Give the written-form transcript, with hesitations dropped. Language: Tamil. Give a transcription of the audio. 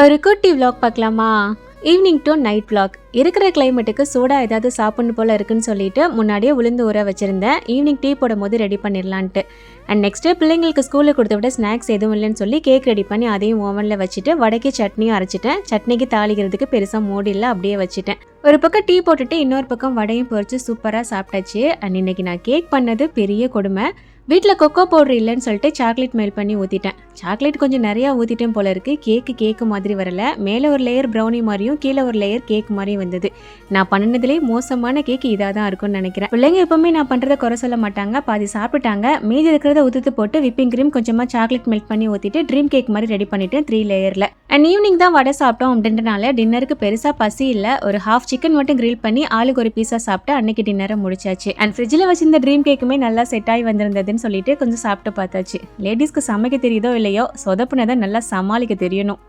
ஒரு குட்டி விளாக் பார்க்கலாமா? Evening to night vlog. இருக்கிற கிளைமேட்டுக்கு சோடா ஏதாவது சாப்பிட்ணும் போல இருக்குன்னு சொல்லிட்டு முன்னாடியே உளுந்து ஊற வச்சிருந்தேன். ஈவினிங் டீ போடும் போது ரெடி பண்ணிடலான்ட்டு. அண்ட் நெக்ஸ்ட்டு பிள்ளைங்களுக்கு ஸ்கூலில் கொடுத்த விட ஸ்நாக்ஸ் எதுவும் இல்லைன்னு சொல்லி கேக் ரெடி பண்ணி அதையும் ஓவனில் வச்சுட்டு வடக்கி சட்னியும் அரைச்சிட்டேன். சட்னிக்கு தாளிக்கிறதுக்கு பெருசாக மூடி இல்லை, அப்படியே வச்சுட்டேன். ஒரு பக்கம் டீ போட்டுட்டு இன்னொரு பக்கம் வடையும் பொரிச்சு சூப்பராக சாப்பிட்டாச்சு. அண்ட் இன்னைக்கு நான் கேக் பண்ணது பெரிய கொடுமை. வீட்டில் கொக்கோ பவுடர் இல்லைன்னு சொல்லிட்டு சாக்லேட் மெல்ட் பண்ணி ஊற்றிட்டேன். சாக்லேட் கொஞ்சம் நிறையா ஊற்றிட்டேன் போல இருக்குது. கேக்கு மாதிரி வரல. மேலே ஒரு லேயர் ப்ரௌனி மாதிரியும் கீழே ஒரு லேயர் கேக் மாதிரியும் வந்தது. நான் பண்ணினதுலேயே மோசமான கேக் இதாக தான் இருக்கும்னு நினைக்கிறேன். பிள்ளைங்க எப்பவுமே நான் பண்ணுறத குறை சொல்ல மாட்டாங்க. பாதி சாப்பிட்டாங்க. மீதி இருக்கிறத ஊற்றி போட்டு விப்பிங் க்ரீம் கொஞ்சமாக சாக்லேட் மெல்ட் பண்ணி ஊற்றிட்டு ட்ரீம் கேக் மாதிரி ரெடி பண்ணிட்டேன் 3 லேயரில். அண்ட் ஈவினிங் தான் வடை சாப்பிட்டோம் அப்படின்றனால டின்னருக்கு பெருசாக பசி இல்லை. ஒரு ஹாஃப் சிக்கன் மட்டும் கிரில் பண்ணி ஆளுக்கு ஒரு பீஸா சாப்பிட்டு அன்னைக்கு டின்னரை முடிச்சாச்சு. அண்ட் ஃப்ரிட்ஜில் வச்சிருந்த ட்ரீம் கேக்குமே நல்லா செட் ஆகி வந்திருந்ததுன்னு சொல்லிட்டு கொஞ்சம் சாப்பிட்டு பார்த்தாச்சு. லேடிஸ்க்கு சமைக்க தெரியுதோ இல்லையோ, சொதப்புனதை நல்லா சமாளிக்க தெரியணும்.